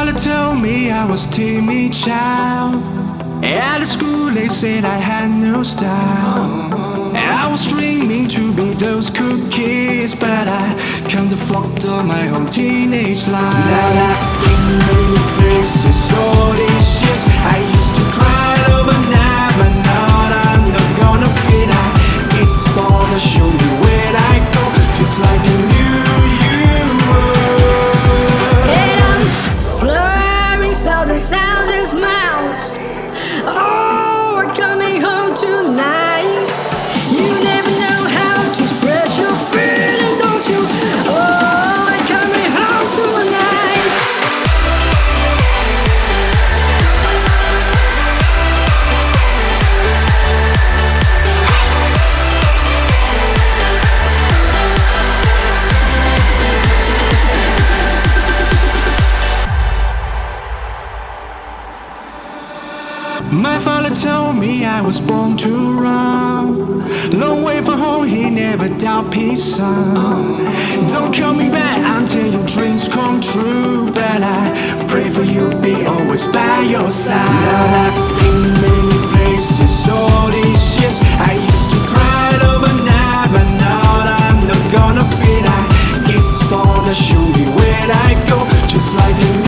father told me I was timid child. At school they said I had no style. I was dreaming to be those cool kids, but I kinda fucked up my whole teenage life. Now I've been many places all these years. I used to cry overnight, but now I'm not gonna fit. I guess the star to show me where I go, just like I knew you were. And I'm flirting sounds and smiles. Oh, we're coming home tonight. You never know how to express your feeling, don't you? Oh, we're coming home tonight. My father told me I was born to run. Long way from home, he never doubt peace, son. Don't call me back until your dreams come true, but I pray for you, be always by your side. Now I've